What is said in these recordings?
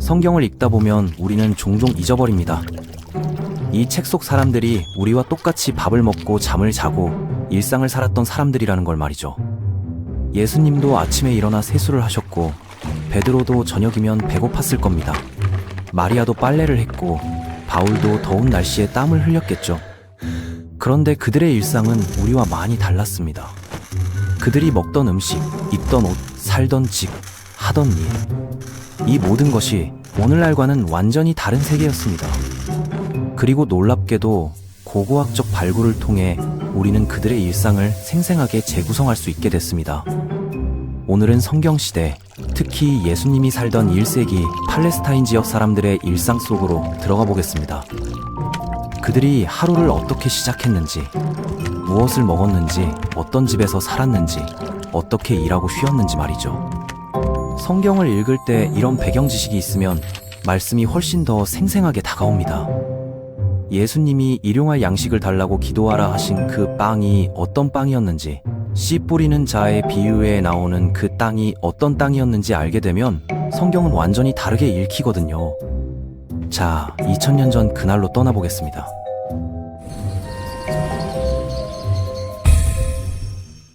성경을 읽다 보면 우리는 종종 잊어버립니다. 이 책 속 사람들이 우리와 똑같이 밥을 먹고 잠을 자고 일상을 살았던 사람들이라는 걸 말이죠. 예수님도 아침에 일어나 세수를 하셨고 베드로도 저녁이면 배고팠을 겁니다. 마리아도 빨래를 했고 바울도 더운 날씨에 땀을 흘렸겠죠. 그런데 그들의 일상은 우리와 많이 달랐습니다. 그들이 먹던 음식, 입던 옷, 살던 집, 하던 일, 이 모든 것이 오늘날과는 완전히 다른 세계였습니다. 그리고 놀랍게도 고고학적 발굴을 통해 우리는 그들의 일상을 생생하게 재구성할 수 있게 됐습니다. 오늘은 성경시대, 특히 예수님이 살던 1세기 팔레스타인 지역 사람들의 일상 속으로 들어가 보겠습니다. 그들이 하루를 어떻게 시작했는지, 무엇을 먹었는지, 어떤 집에서 살았는지, 어떻게 일하고 쉬었는지 말이죠. 성경을 읽을 때 이런 배경 지식이 있으면 말씀이 훨씬 더 생생하게 다가옵니다. 예수님이 일용할 양식을 달라고 기도하라 하신 그 빵이 어떤 빵이었는지, 씨 뿌리는 자의 비유에 나오는 그 땅이 어떤 땅이었는지 알게 되면 성경은 완전히 다르게 읽히거든요. 자, 2000년 전 그날로 떠나보겠습니다.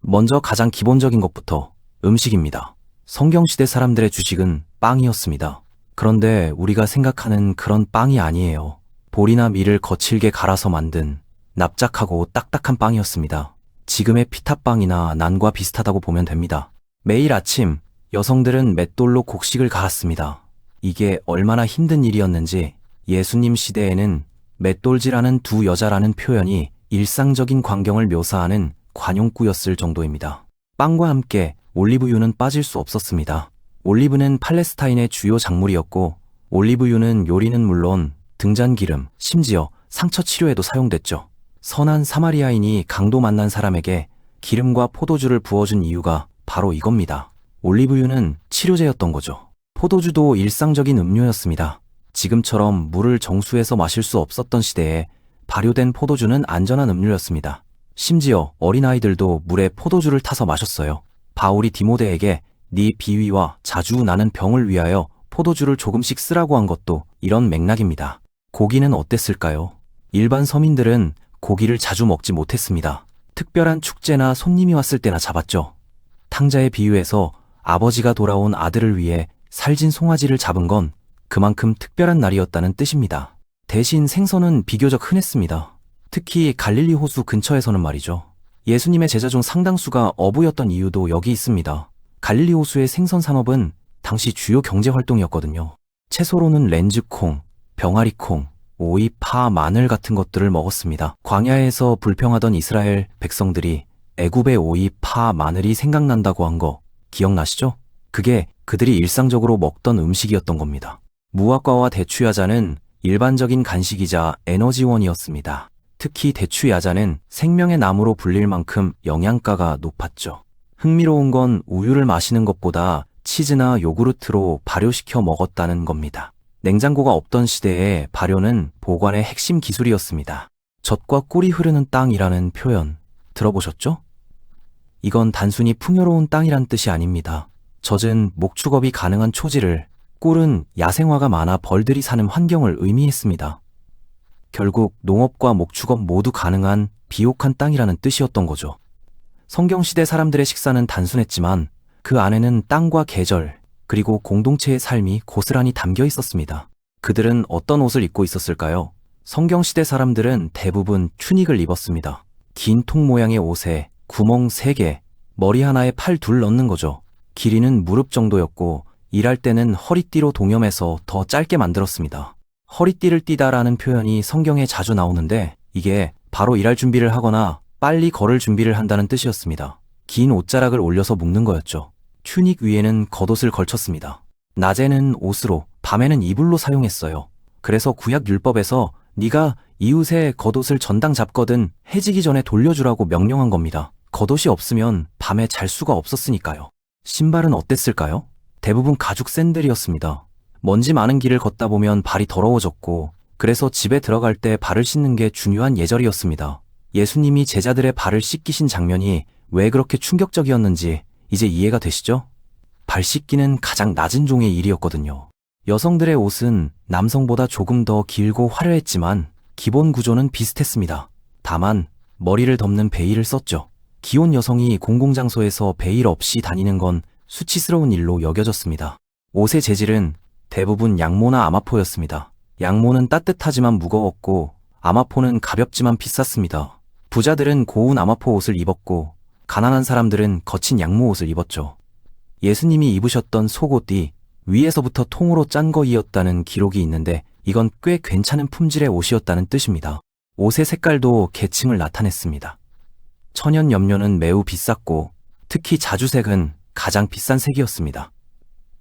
먼저 가장 기본적인 것부터 음식입니다. 성경시대 사람들의 주식은 빵이었습니다. 그런데 우리가 생각하는 그런 빵이 아니에요. 보리나 밀을 거칠게 갈아서 만든 납작하고 딱딱한 빵이었습니다. 지금의 피타빵이나 난과 비슷하다고 보면 됩니다. 매일 아침 여성들은 맷돌로 곡식을 갈았습니다. 이게 얼마나 힘든 일이었는지 예수님 시대에는 맷돌질하는 두 여자라는 표현이 일상적인 광경을 묘사하는 관용구였을 정도입니다. 빵과 함께 올리브유는 빠질 수 없었습니다. 올리브는 팔레스타인의 주요 작물이었고 올리브유는 요리는 물론 등잔기름, 심지어 상처 치료에도 사용됐죠. 선한 사마리아인이 강도 만난 사람에게 기름과 포도주를 부어준 이유가 바로 이겁니다. 올리브유는 치료제였던 거죠. 포도주도 일상적인 음료였습니다. 지금처럼 물을 정수해서 마실 수 없었던 시대에 발효된 포도주는 안전한 음료였습니다. 심지어 어린아이들도 물에 포도주를 타서 마셨어요. 바울이 디모데에게 네 비위와 자주 나는 병을 위하여 포도주를 조금씩 쓰라고 한 것도 이런 맥락입니다. 고기는 어땠을까요? 일반 서민들은 고기를 자주 먹지 못했습니다. 특별한 축제나 손님이 왔을 때나 잡았죠. 탕자의 비유에서 아버지가 돌아온 아들을 위해 살진 송아지를 잡은 건 그만큼 특별한 날이었다는 뜻입니다. 대신 생선은 비교적 흔했습니다. 특히 갈릴리 호수 근처에서는 말이죠. 예수님의 제자 중 상당수가 어부였던 이유도 여기 있습니다. 갈릴리 호수의 생선 산업은 당시 주요 경제 활동이었거든요. 채소로는 렌즈콩, 병아리콩, 오이, 파, 마늘 같은 것들을 먹었습니다. 광야에서 불평하던 이스라엘 백성들이 애굽의 오이, 파, 마늘이 생각난다고 한 거 기억나시죠? 그게 그들이 일상적으로 먹던 음식이었던 겁니다. 무화과와 대추야자는 일반적인 간식이자 에너지원이었습니다. 특히 대추야자는 생명의 나무로 불릴 만큼 영양가가 높았죠. 흥미로운 건 우유를 마시는 것보다 치즈나 요구르트로 발효시켜 먹었다는 겁니다. 냉장고가 없던 시대에 발효는 보관의 핵심 기술이었습니다. 젖과 꿀이 흐르는 땅이라는 표현 들어보셨죠? 이건 단순히 풍요로운 땅이란 뜻이 아닙니다. 젖은 목축업이 가능한 초지를, 꿀은 야생화가 많아 벌들이 사는 환경을 의미했습니다. 결국 농업과 목축업 모두 가능한 비옥한 땅이라는 뜻이었던 거죠. 성경시대 사람들의 식사는 단순했지만 그 안에는 땅과 계절, 그리고 공동체의 삶이 고스란히 담겨 있었습니다. 그들은 어떤 옷을 입고 있었을까요? 성경시대 사람들은 대부분 튜닉을 입었습니다. 긴 통 모양의 옷에 구멍 3개, 머리 하나에 팔 둘 넣는 거죠. 길이는 무릎 정도였고 일할 때는 허리띠로 동여매서 더 짧게 만들었습니다. 허리띠를 띠다라는 표현이 성경에 자주 나오는데 이게 바로 일할 준비를 하거나 빨리 걸을 준비를 한다는 뜻이었습니다. 긴 옷자락을 올려서 묶는 거였죠. 튜닉 위에는 겉옷을 걸쳤습니다. 낮에는 옷으로, 밤에는 이불로 사용했어요. 그래서 구약 율법에서 네가 이웃의 겉옷을 전당 잡거든 해지기 전에 돌려주라고 명령한 겁니다. 겉옷이 없으면 밤에 잘 수가 없었으니까요. 신발은 어땠을까요? 대부분 가죽 샌들이었습니다. 먼지 많은 길을 걷다 보면 발이 더러워졌고 그래서 집에 들어갈 때 발을 씻는 게 중요한 예절이었습니다. 예수님이 제자들의 발을 씻기신 장면이 왜 그렇게 충격적이었는지 이제 이해가 되시죠? 발 씻기는 가장 낮은 종의 일이었거든요. 여성들의 옷은 남성보다 조금 더 길고 화려했지만 기본 구조는 비슷했습니다. 다만 머리를 덮는 베일을 썼죠. 기혼 여성이 공공장소에서 베일 없이 다니는 건 수치스러운 일로 여겨졌습니다. 옷의 재질은 대부분 양모나 아마포였습니다. 양모는 따뜻하지만 무거웠고 아마포는 가볍지만 비쌌습니다. 부자들은 고운 아마포 옷을 입었고 가난한 사람들은 거친 양모 옷을 입었죠. 예수님이 입으셨던 속옷이 위에서부터 통으로 짠 거이었다는 기록이 있는데 이건 꽤 괜찮은 품질의 옷이었다는 뜻입니다. 옷의 색깔도 계층을 나타냈습니다. 천연 염료는 매우 비쌌고 특히 자주색은 가장 비싼 색이었습니다.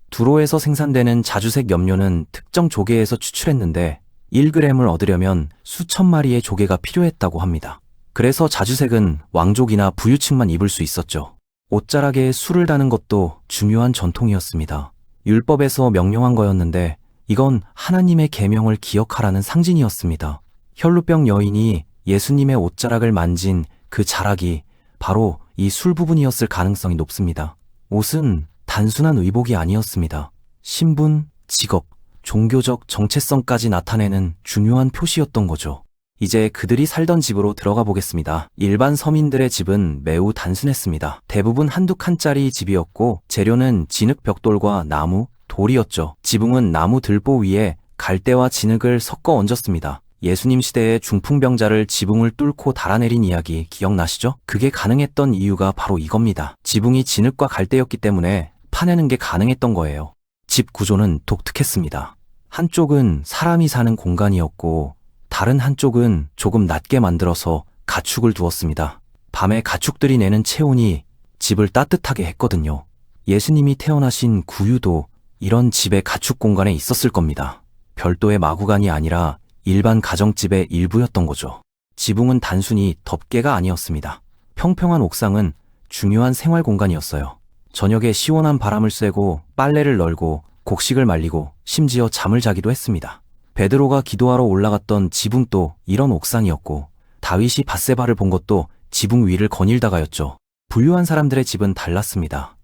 두로에서 생산되는 자주색 염료는 특정 조개에서 추출했는데 1g을 얻으려면 수천 마리의 조개가 필요했다고 합니다. 그래서 자주색은 왕족이나 부유층만 입을 수 있었죠. 옷자락에 술을 다는 것도 중요한 전통이었습니다. 율법에서 명령한 거였는데 이건 하나님의 계명을 기억하라는 상징이었습니다. 혈루병 여인이 예수님의 옷자락을 만진 그 자락이 바로 이 술 부분이었을 가능성이 높습니다. 옷은 단순한 의복이 아니었습니다. 신분, 직업, 종교적 정체성까지 나타내는 중요한 표시였던 거죠. 이제 그들이 살던 집으로 들어가 보겠습니다. 일반 서민들의 집은 매우 단순했습니다. 대부분 한두 칸짜리 집이었고 재료는 진흙 벽돌과 나무, 돌이었죠. 지붕은 나무 들보 위에 갈대와 진흙을 섞어 얹었습니다. 예수님 시대의 중풍병자를 지붕을 뚫고 달아내린 이야기 기억나시죠? 그게 가능했던 이유가 바로 이겁니다. 지붕이 진흙과 갈대였기 때문에 파내는 게 가능했던 거예요. 집 구조는 독특했습니다. 한쪽은 사람이 사는 공간이었고 다른 한쪽은 조금 낮게 만들어서 가축을 두었습니다. 밤에 가축들이 내는 체온이 집을 따뜻하게 했거든요. 예수님이 태어나신 구유도 이런 집의 가축 공간에 있었을 겁니다. 별도의 마구간이 아니라 일반 가정집의 일부였던 거죠. 지붕은 단순히 덮개가 아니었습니다. 평평한 옥상은 중요한 생활 공간이었어요. 저녁에 시원한 바람을 쐬고 빨래를 널고 곡식을 말리고 심지어 잠을 자기도 했습니다. 베드로가 기도하러 올라갔던 지붕도 이런 옥상이었고 다윗이 밧세바를 본 것도 지붕 위를 거닐다가였죠. 부유한 사람들의 집은 달랐습니다.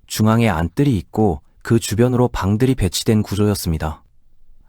중앙에 안뜰이 있고 그 주변으로 방들이 배치된 구조였습니다.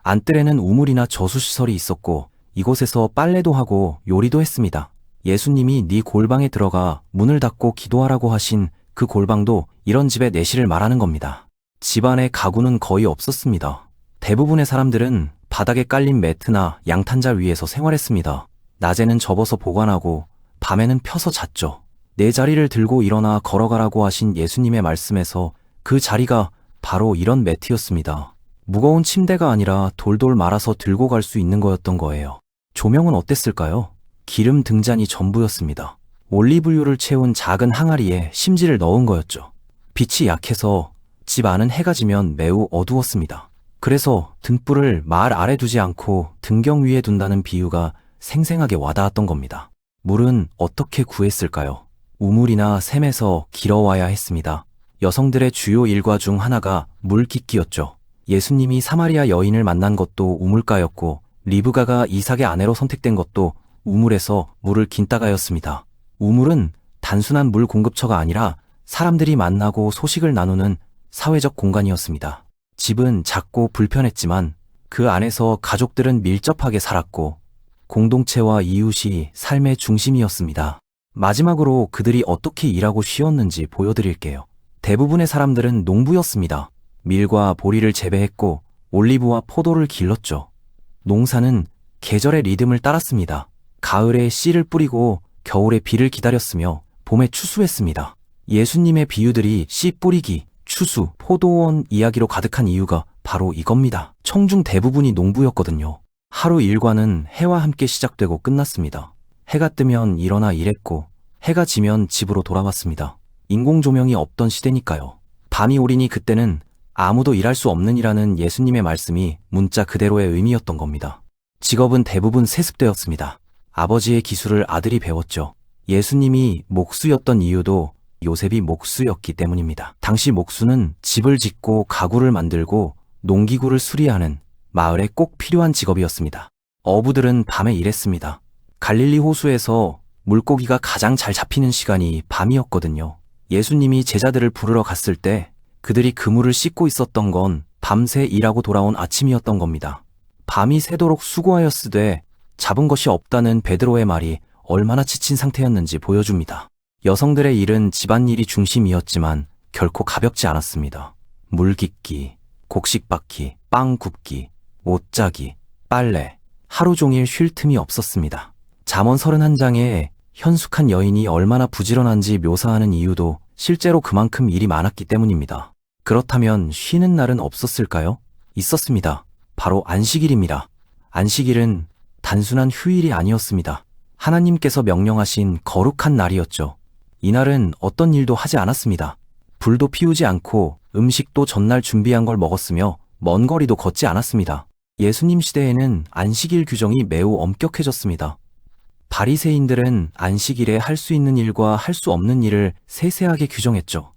안뜰에는 우물이나 저수시설이 있었고 이곳에서 빨래도 하고 요리도 했습니다. 예수님이 네 골방에 들어가 문을 닫고 기도하라고 하신 그 골방도 이런 집의 내실을 말하는 겁니다. 집안에 가구는 거의 없었습니다. 대부분의 사람들은 바닥에 깔린 매트나 양탄자 위에서 생활했습니다. 낮에는 접어서 보관하고 밤에는 펴서 잤죠. 내 자리를 들고 일어나 걸어가라고 하신 예수님의 말씀에서 그 자리가 바로 이런 매트였습니다. 무거운 침대가 아니라 돌돌 말아서 들고 갈 수 있는 거였던 거예요. 조명은 어땠을까요? 기름 등잔이 전부였습니다. 올리브유를 채운 작은 항아리에 심지를 넣은 거였죠. 빛이 약해서 집 안은 해가 지면 매우 어두웠습니다. 그래서 등불을 말 아래 두지 않고 등경 위에 둔다는 비유가 생생하게 와닿았던 겁니다. 물은 어떻게 구했을까요? 우물이나 샘에서 길어와야 했습니다. 여성들의 주요 일과 중 하나가 물 깃기였죠. 예수님이 사마리아 여인을 만난 것도 우물가였고 리브가가 이삭의 아내로 선택된 것도 우물에서 물을 긴따가였습니다. 우물은 단순한 물 공급처가 아니라 사람들이 만나고 소식을 나누는 사회적 공간이었습니다. 집은 작고 불편했지만 그 안에서 가족들은 밀접하게 살았고 공동체와 이웃이 삶의 중심이었습니다. 마지막으로 그들이 어떻게 일하고 쉬었는지 보여드릴게요. 대부분의 사람들은 농부였습니다. 밀과 보리를 재배했고 올리브와 포도를 길렀죠. 농사는 계절의 리듬을 따랐습니다. 가을에 씨를 뿌리고 겨울에 비를 기다렸으며 봄에 추수했습니다. 예수님의 비유들이 씨 뿌리기, 추수, 포도원 이야기로 가득한 이유가 바로 이겁니다. 청중 대부분이 농부였거든요. 하루 일과는 해와 함께 시작되고 끝났습니다. 해가 뜨면 일어나 일했고 해가 지면 집으로 돌아왔습니다. 인공조명이 없던 시대니까요. 밤이 오리니 그때는 아무도 일할 수 없느니라는 예수님의 말씀이 문자 그대로의 의미였던 겁니다. 직업은 대부분 세습되었습니다. 아버지의 기술을 아들이 배웠죠. 예수님이 목수였던 이유도 요셉이 목수였기 때문입니다. 당시 목수는 집을 짓고 가구를 만들고 농기구를 수리하는 마을에 꼭 필요한 직업이었습니다. 어부들은 밤에 일했습니다. 갈릴리 호수에서 물고기가 가장 잘 잡히는 시간이 밤이었거든요. 예수님이 제자들을 부르러 갔을 때 그들이 그물을 씻고 있었던 건 밤새 일하고 돌아온 아침이었던 겁니다. 밤이 새도록 수고하였으되 잡은 것이 없다는 베드로의 말이 얼마나 지친 상태였는지 보여줍니다. 여성들의 일은 집안일이 중심이었지만 결코 가볍지 않았습니다. 물 깃기, 곡식 빻기, 빵 굽기, 옷 짜기, 빨래, 하루 종일 쉴 틈이 없었습니다. 잠언 31장에 현숙한 여인이 얼마나 부지런한지 묘사하는 이유도 실제로 그만큼 일이 많았기 때문입니다. 그렇다면 쉬는 날은 없었을까요? 있었습니다. 바로 안식일입니다. 안식일은 단순한 휴일이 아니었습니다. 하나님께서 명령하신 거룩한 날이었죠. 이날은 어떤 일도 하지 않았습니다. 불도 피우지 않고 음식도 전날 준비한 걸 먹었으며 먼 거리도 걷지 않았습니다. 예수님 시대에는 안식일 규정이 매우 엄격해졌습니다. 바리새인들은 안식일에 할 수 있는 일과 할 수 없는 일을 세세하게 규정했죠.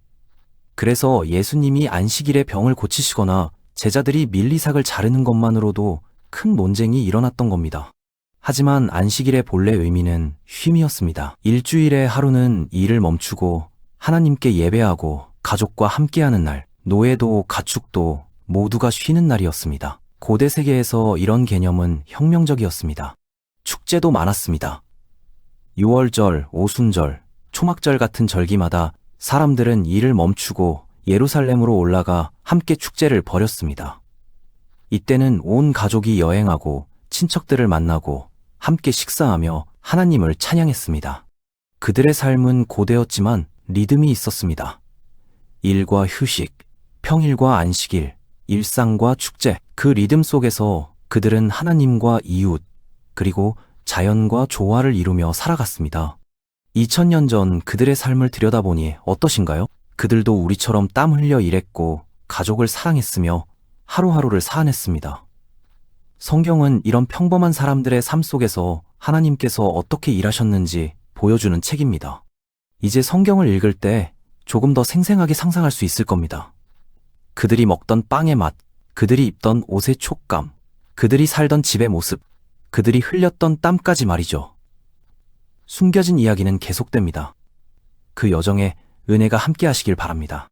그래서 예수님이 안식일에 병을 고치시거나 제자들이 밀리삭을 자르는 것만으로도 큰 논쟁이 일어났던 겁니다. 하지만 안식일의 본래 의미는 쉼이었습니다. 일주일의 하루는 일을 멈추고 하나님께 예배하고 가족과 함께하는 날, 노예도 가축도 모두가 쉬는 날이었습니다. 고대 세계에서 이런 개념은 혁명적이었습니다. 축제도 많았습니다. 유월절, 오순절, 초막절 같은 절기마다 사람들은 일을 멈추고 예루살렘으로 올라가 함께 축제를 벌였습니다. 이때는 온 가족이 여행하고 친척들을 만나고 함께 식사하며 하나님을 찬양했습니다. 그들의 삶은 고되었지만 리듬이 있었습니다. 일과 휴식, 평일과 안식일, 일상과 축제, 그 리듬 속에서 그들은 하나님과 이웃, 그리고 자연과 조화를 이루며 살아갔습니다. 2000년 전 그들의 삶을 들여다보니 어떠신가요? 그들도 우리처럼 땀 흘려 일했고 가족을 사랑했으며 하루하루를 살아냈습니다. 성경은 이런 평범한 사람들의 삶 속에서 하나님께서 어떻게 일하셨는지 보여주는 책입니다. 이제 성경을 읽을 때 조금 더 생생하게 상상할 수 있을 겁니다. 그들이 먹던 빵의 맛, 그들이 입던 옷의 촉감, 그들이 살던 집의 모습, 그들이 흘렸던 땀까지 말이죠. 숨겨진 이야기는 계속됩니다. 그 여정에 은혜가 함께 하시길 바랍니다.